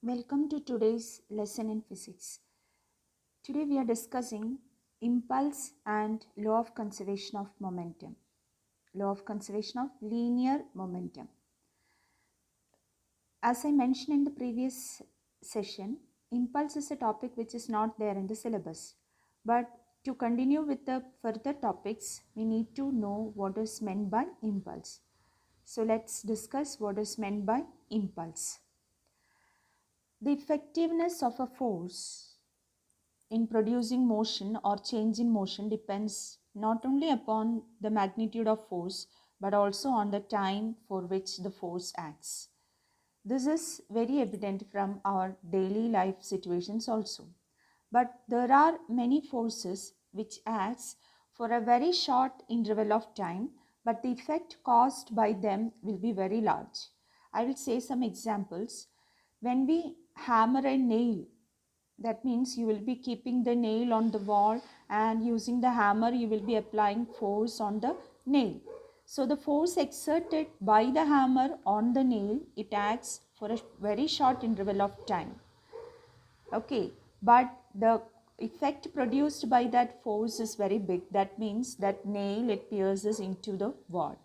Welcome to today's lesson in physics. Today we are discussing impulse and law of conservation of momentum. Law of conservation of linear momentum. As I mentioned in the previous session, impulse is a topic which is not there in the syllabus. But to continue with the further topics, we need to know what is meant by impulse. So let's discuss what is meant by impulse. The effectiveness of a force in producing motion or change in motion depends not only upon the magnitude of force but also on the time for which the force acts. This is very evident from our daily life situations also. But there are many forces which acts for a very short interval of time, but the effect caused by them will be very large. I will say some examples. When we hammer a nail, that means you will be keeping the nail on the wall and using the hammer you will be applying force on the nail. So the force exerted by the hammer on the nail, it acts for a very short interval of time. Okay, but the effect produced by that force is very big. That means that nail, it pierces into the wall.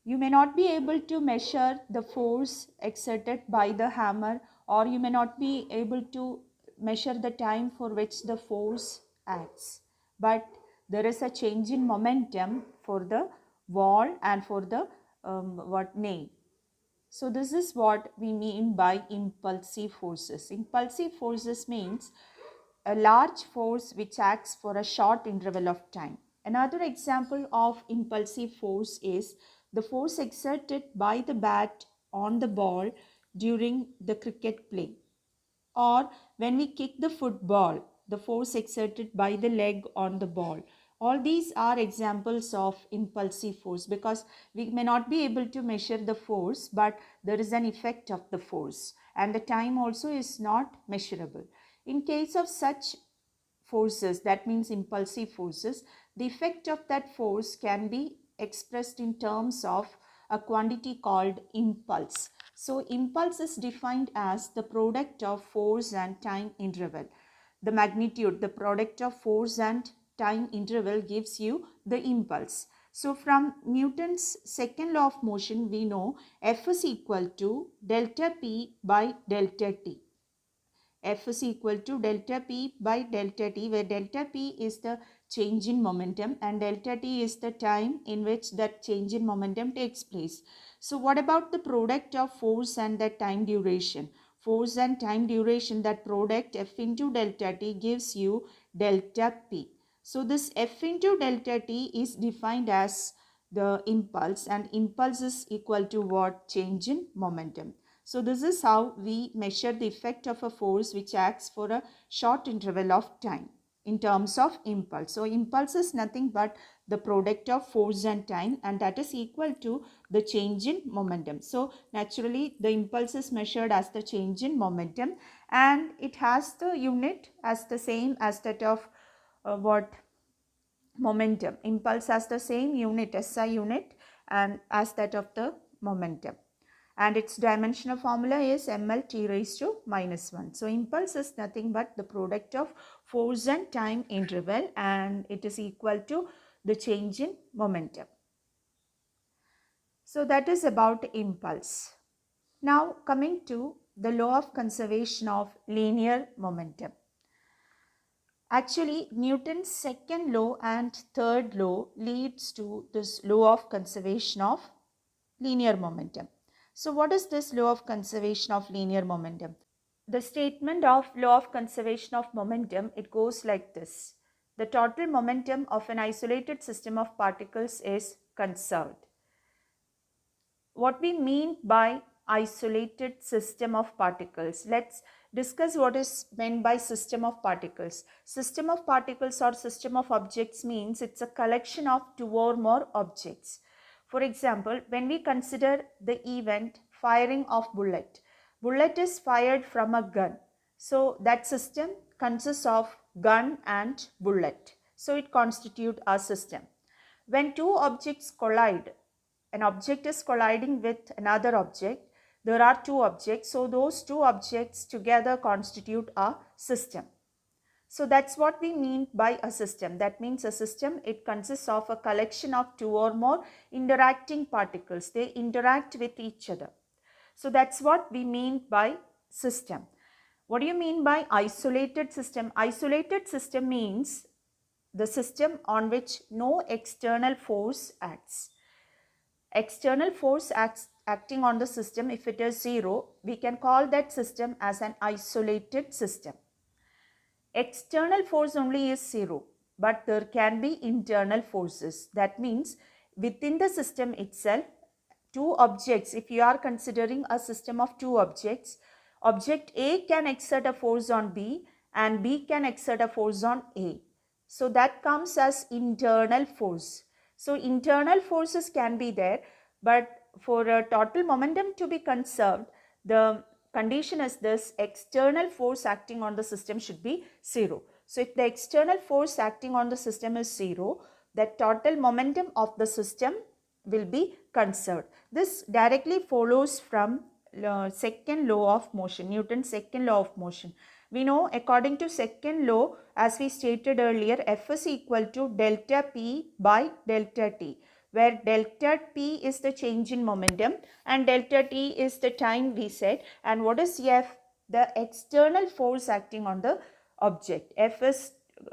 You may not be able to measure the force exerted by the hammer, or you may not be able to measure the time for which the force acts. But there is a change in momentum for the wall and for the nail. So this is what we mean by impulsive forces. Impulsive forces means a large force which acts for a short interval of time. Another example of impulsive force is the force exerted by the bat on the ball during the cricket play. Or when we kick the football, the force exerted by the leg on the ball. All these are examples of impulsive force because we may not be able to measure the force, but there is an effect of the force and the time also is not measurable. In case of such forces, that means impulsive forces, the effect of that force can be expressed in terms of a quantity called impulse. So impulse is defined as the product of force and time interval. The magnitude, the product of force and time interval gives you the impulse. So from Newton's second law of motion, we know F is equal to delta P by delta T. F is equal to delta P by delta T, where delta P is the change in momentum and delta T is the time in which that change in momentum takes place. So what about the product of force and the time duration? Force and time duration, that product F into delta T gives you delta P. So this F into delta T is defined as the impulse, and impulse is equal to what? Change in momentum. So this is how we measure the effect of a force which acts for a short interval of time in terms of impulse. So impulse is nothing but the product of force and time, and that is equal to the change in momentum. So naturally the impulse is measured as the change in momentum, and it has the unit as the same as that of momentum. Impulse has the same unit, SI unit, and as that of the momentum. And its dimensional formula is ml t raised to minus 1. So impulse is nothing but the product of force and time interval, and it is equal to the change in momentum. So that is about impulse. Now coming to the law of conservation of linear momentum. Actually, Newton's second law and third law leads to this law of conservation of linear momentum. So what is this law of conservation of linear momentum? The statement of law of conservation of momentum, it goes like this. The total momentum of an isolated system of particles is conserved. What we mean by isolated system of particles? Let's discuss what is meant by system of particles. System of particles or system of objects means it's a collection of two or more objects. For example, when we consider the event firing of bullet, bullet is fired from a gun. So that system consists of gun and bullet. So it constitutes a system. When two objects collide, an object is colliding with another object, there are two objects. So those two objects together constitute a system. So that's what we mean by a system. That means a system, it consists of a collection of two or more interacting particles. They interact with each other. So that's what we mean by system. What do you mean by isolated system? Isolated system means the system on which no external force acts. External force acting on the system, if it is zero, we can call that system as an isolated system. External force only is zero, but there can be internal forces. That means within the system itself, two objects, if you are considering a system of two objects, object A can exert a force on B and B can exert a force on A. So that comes as internal force. So internal forces can be there, but for a total momentum to be conserved, the condition is this: external force acting on the system should be zero. So if the external force acting on the system is zero, the total momentum of the system will be conserved. This directly follows from second law of motion, Newton's second law of motion. We know according to second law, as we stated earlier, F is equal to delta P by delta T, where delta P is the change in momentum and delta T is the time we said. And what is F? The external force acting on the object. F is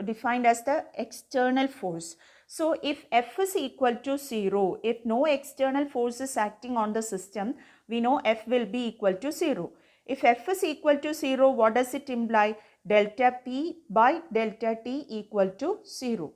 defined as the external force. So if F is equal to 0, if no external force is acting on the system, we know F will be equal to 0. If F is equal to 0, what does it imply? Delta P by delta T equal to 0.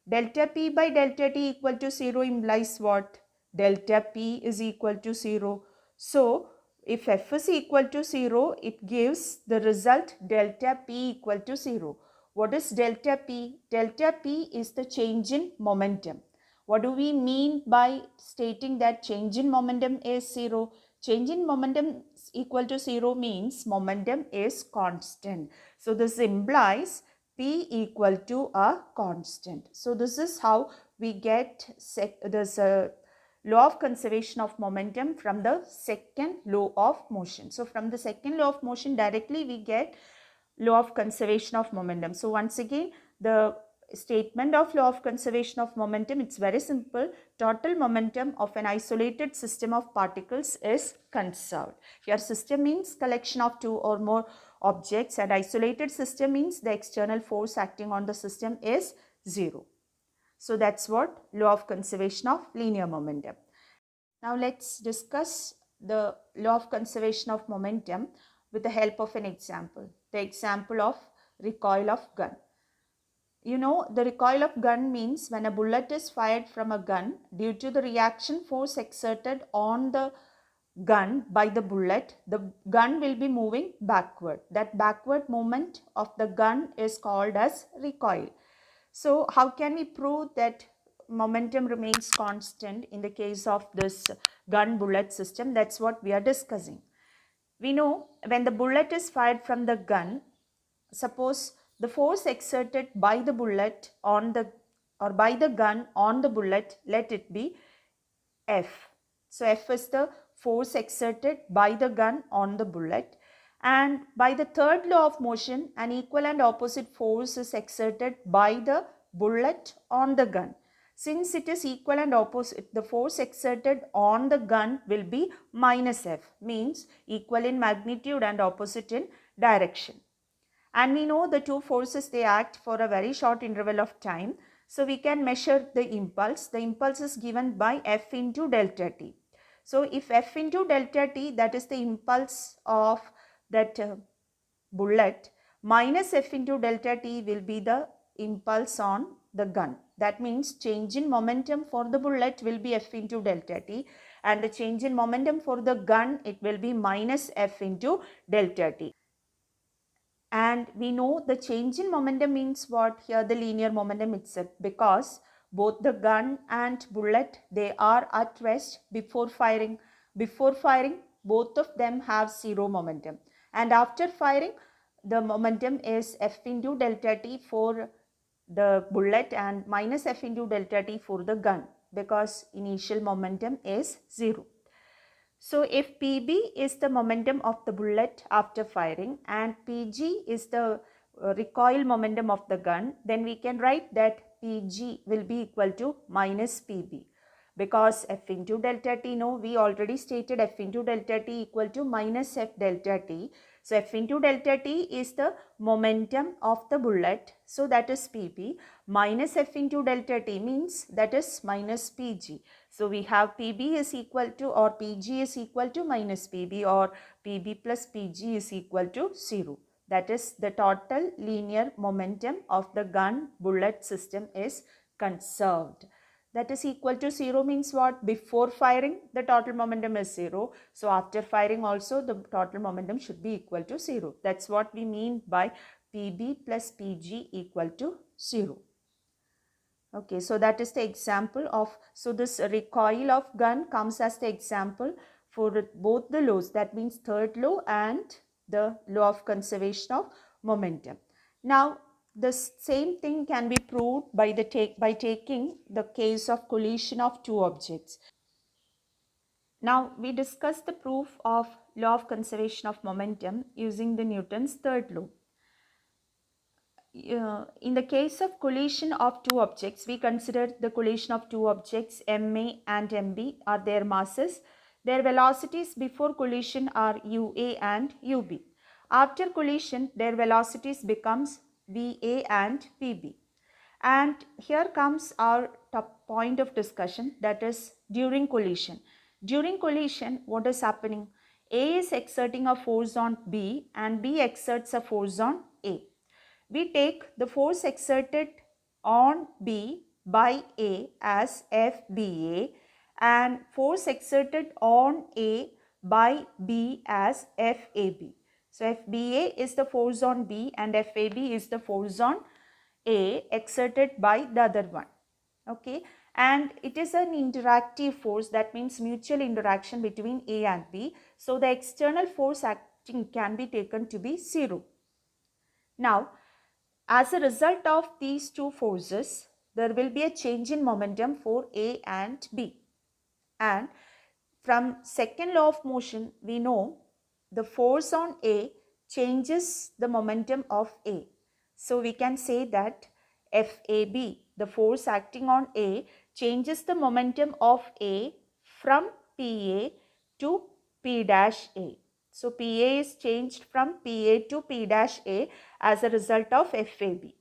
Delta P by delta T equal to 0 implies what? Delta P is equal to 0. So if F is equal to 0, it gives the result delta P equal to 0. What is delta P? Delta P is the change in momentum. What do we mean by stating that change in momentum is 0? Change in momentum equal to 0 means momentum is constant. So this implies P equal to a constant. So this is how we get this law of conservation of momentum from the second law of motion. So from the second law of motion directly we get law of conservation of momentum. So once again, the statement of law of conservation of momentum, it's very simple. Total momentum of an isolated system of particles is conserved. Your system means collection of two or more objects, and isolated system means the external force acting on the system is zero. So that's what law of conservation of linear momentum. Now let's discuss the law of conservation of momentum with the help of an example. The example of recoil of gun. You know, the recoil of gun means when a bullet is fired from a gun, due to the reaction force exerted on the gun by the bullet, the gun will be moving backward. That backward movement of the gun is called as recoil. So how can we prove that momentum remains constant in the case of this gun bullet system? That's what we are discussing. We know when the bullet is fired from the gun, suppose the force exerted by the bullet on the or by the gun on the bullet, let it be F. So F is the force exerted by the gun on the bullet, and by the third law of motion, an equal and opposite force is exerted by the bullet on the gun. Since it is equal and opposite, the force exerted on the gun will be minus F, means equal in magnitude and opposite in direction. And we know the two forces, they act for a very short interval of time. So we can measure the impulse. The impulse is given by F into delta T. So if F into delta T, that is the impulse of that bullet, minus F into delta T will be the impulse on the gun. That means change in momentum for the bullet will be F into delta T, and the change in momentum for the gun, it will be minus F into delta T. And we know the change in momentum means what? Here the linear momentum itself, because both the gun and bullet, they are at rest before firing. Before firing, both of them have zero momentum, and after firing, the momentum is F into delta T for the bullet and minus F into delta T for the gun, because initial momentum is zero. So if PB is the momentum of the bullet after firing and PG is the recoil momentum of the gun, then we can write that PG will be equal to minus PB, because F into delta T, no, we already stated F into delta T equal to minus F delta T. So F into delta T is the momentum of the bullet, so that is PB, minus F into delta T means that is minus PG. So we have PB is equal to, or PG is equal to minus PB, or PB plus PG is equal to 0. That is, the total linear momentum of the gun bullet system is conserved. That is equal to 0 means what? Before firing the total momentum is 0. So after firing also the total momentum should be equal to 0. That's what we mean by PB plus PG equal to 0. Okay, so that is the example of, so this recoil of gun comes as the example for both the laws, that means third law and the law of conservation of momentum. Now the same thing can be proved by taking the case of collision of two objects. Now we discuss the proof of law of conservation of momentum using the Newton's third law. In the case of collision of two objects, we consider the collision of two objects MA and MB are their masses. Their velocities before collision are UA and UB. After collision, their velocities becomes VA and PB. And here comes our top point of discussion, that is during collision. During collision, what is happening? A is exerting a force on B and B exerts a force on A. We take the force exerted on B by A as FBA and force exerted on A by B as FAB. So FBA is the force on B and FAB is the force on A exerted by the other one. Okay, and it is an interactive force, that means mutual interaction between A and B. So the external force acting can be taken to be 0. Now, as a result of these two forces, there will be a change in momentum for A and B. And from second law of motion, we know the force on A changes the momentum of A. So we can say that FAB, the force acting on A, changes the momentum of A from PA to P dash A. So PA is changed from PA to P dash A as a result of FAB.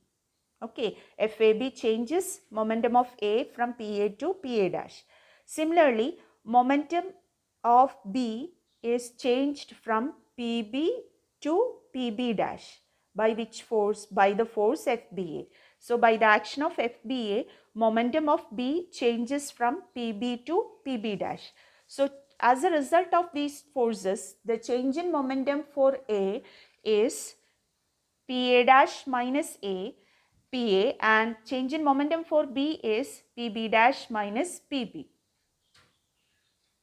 Okay, FAB changes momentum of A from PA to PA dash. Similarly, momentum of B is changed from PB to PB dash. By which force? By the force FBA. So by the action of FBA, momentum of B changes from PB to PB dash. So as a result of these forces, the change in momentum for A is PA dash minus A, PA, and change in momentum for B is PB dash minus PB.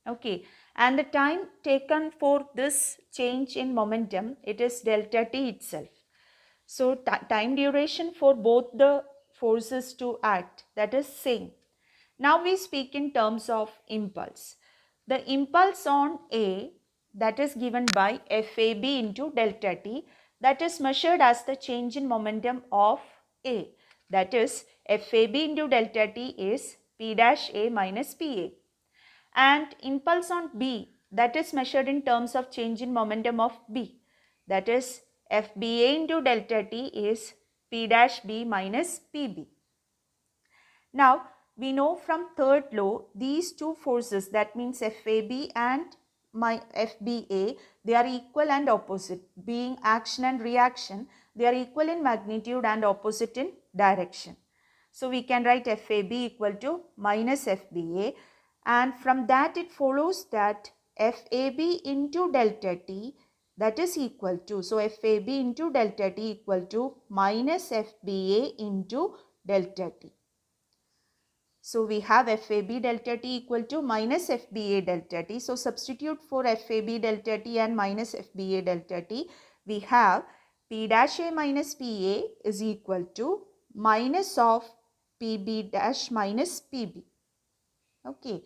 Okay, and the time taken for this change in momentum, it is delta T itself. So time duration for both the forces to act, that is same. Now we speak in terms of impulse. The impulse on A, that is given by FAB into delta T, that is measured as the change in momentum of A. That is, FAB into delta T is P dash A minus PA. And impulse on B, that is measured in terms of change in momentum of B. That is, FBA into delta T is P dash B minus PB. Now, we know from third law, these two forces, that means FAB and FBA, they are equal and opposite. Being action and reaction, they are equal in magnitude and opposite in direction. So we can write FAB equal to minus FBA, and from that it follows that FAB into delta T, that is equal to, so FAB into delta T equal to minus FBA into delta T. So we have FAB delta T equal to minus FBA delta T. So substitute for FAB delta T and minus FBA delta T. We have P dash A minus PA is equal to minus of PB dash minus PB. Okay.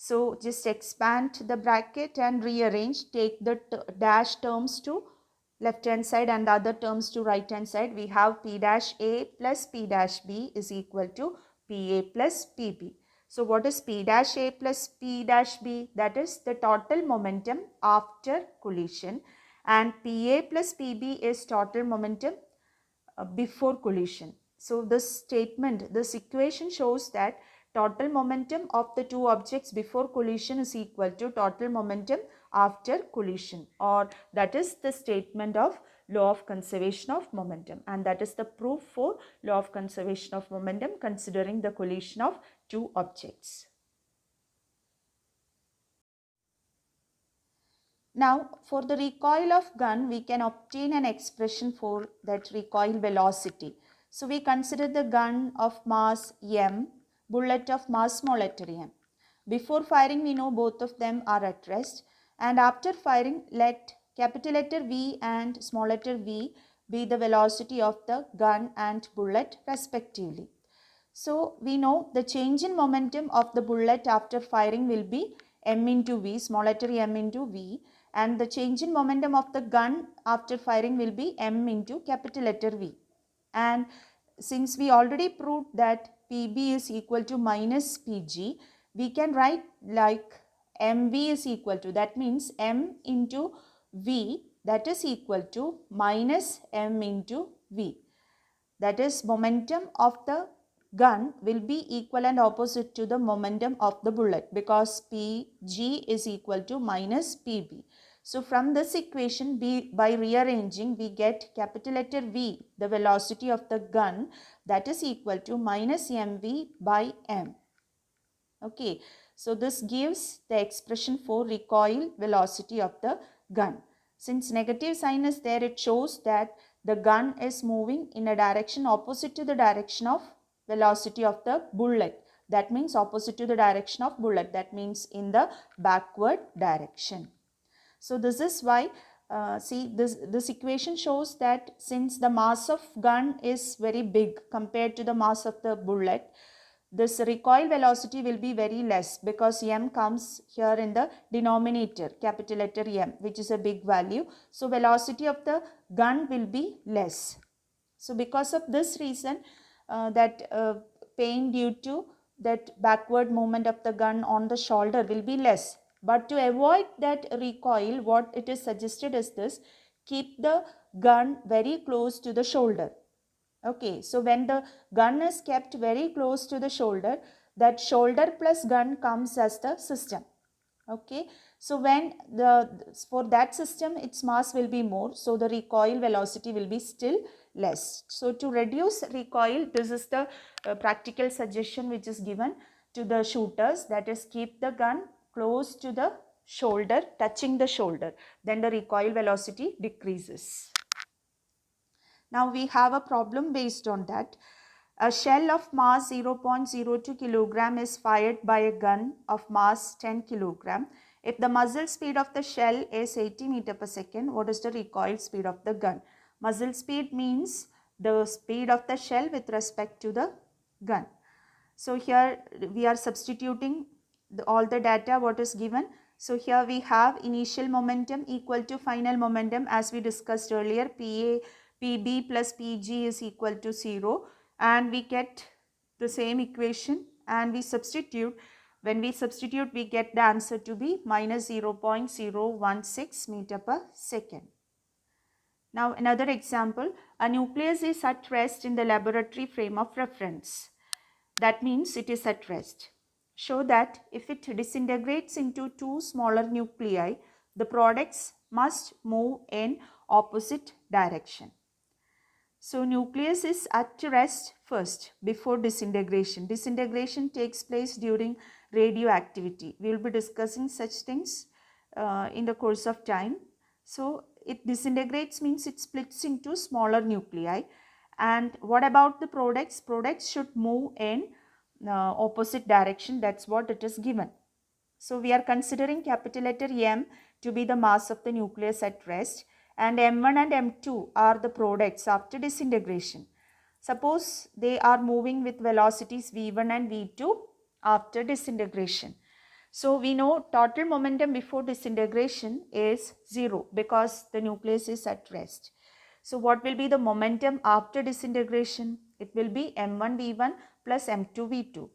So just expand the bracket and rearrange. Take the dash terms to left hand side and the other terms to right hand side. We have P dash A plus P dash B is equal to PA plus PB. So what is P dash A plus P dash B? That is the total momentum after collision, and PA plus PB is total momentum before collision. So this statement, this equation shows that total momentum of the two objects before collision is equal to total momentum after collision, or that is the statement of law of conservation of momentum, and that is the proof for law of conservation of momentum considering the collision of two objects. Now, for the recoil of gun, we can obtain an expression for that recoil velocity. So, we consider the gun of mass m, bullet of mass small letter m. Before firing, we know both of them are at rest, and after firing, let capital letter V and small letter v be the velocity of the gun and bullet respectively. So, we know the change in momentum of the bullet after firing will be m into v, small letter m into v, and the change in momentum of the gun after firing will be m into capital letter V. And since we already proved that PB is equal to minus PG, we can write like MV is equal to, that means m into V, that is equal to minus m into V. That is, momentum of the gun will be equal and opposite to the momentum of the bullet, because PG is equal to minus PB. So from this equation, by rearranging, we get capital letter V, the velocity of the gun, that is equal to minus mv by m. Okay, so this gives the expression for recoil velocity of the gun. Since negative sign is there, it shows that the gun is moving in a direction opposite to the direction of velocity of the bullet. That means opposite to the direction of bullet. That means in the backward direction. So this is why, see, this equation shows that since the mass of gun is very big compared to the mass of the bullet, this recoil velocity will be very less, because m comes here in the denominator, capital letter M, which is a big value. So velocity of the gun will be less. So because of this reason, that pain due to that backward movement of the gun on the shoulder will be less. But to avoid that recoil, what it is suggested is this: keep the gun very close to the shoulder. Okay, so when the gun is kept very close to the shoulder, that shoulder plus gun comes as the system. Okay, so when for that system, its mass will be more, so the recoil velocity will be still less. So to reduce recoil, this is the practical suggestion which is given to the shooters, that is, keep the gun close to the shoulder, touching the shoulder, then the recoil velocity decreases. Now we have a problem based on that. A shell of mass 0.02 kilogram is fired by a gun of mass 10 kilogram. If the muzzle speed of the shell is 80 meter per second, what is the recoil speed of the gun? Muzzle speed means the speed of the shell with respect to the gun. So here we are substituting all the data what is given. So here we have initial momentum equal to final momentum, as we discussed earlier, PB plus PG is equal to 0, and we get the same equation and we substitute. When we substitute, we get the answer to be minus 0.016 meter per second. Now another example, a nucleus is at rest in the laboratory frame of reference. That means it is at rest. Show that if it disintegrates into two smaller nuclei, the products must move in opposite direction. So nucleus is at rest first before disintegration. Disintegration takes place during radioactivity. We will be discussing such things in the course of time. So it disintegrates means it splits into smaller nuclei. And what about the products? Products should move in opposite direction. That's what it is given. So we are considering capital letter M to be the mass of the nucleus at rest, and M1 and M2 are the products after disintegration. Suppose they are moving with velocities V1 and V2 after disintegration. So we know total momentum before disintegration is 0 because the nucleus is at rest. So what will be the momentum after disintegration? It will be m1v1 plus m2v2.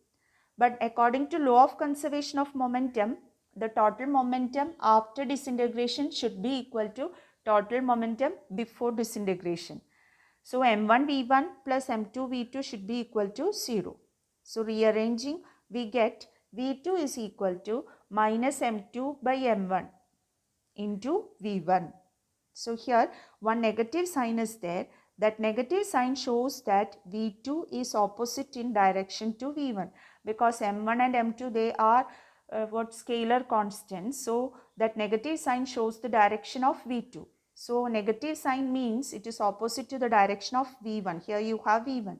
But according to law of conservation of momentum, the total momentum after disintegration should be equal to total momentum before disintegration. So m1v1 plus m2v2 should be equal to 0. So rearranging, we get v2 is equal to minus m2 by m1 into v1. So here one negative sign is there. That negative sign shows that v2 is opposite in direction to v1 because m1 and m2 they are scalar constants. So that negative sign shows the direction of v2. So negative sign means it is opposite to the direction of v1. Here you have v1.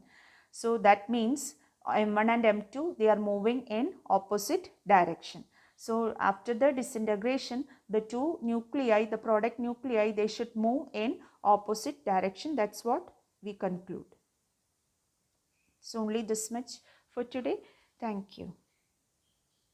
So that means m1 and m2 they are moving in opposite direction. So after the disintegration, the two nuclei, the product nuclei, they should move in opposite direction. That's what we conclude. So only this much for today. Thank you.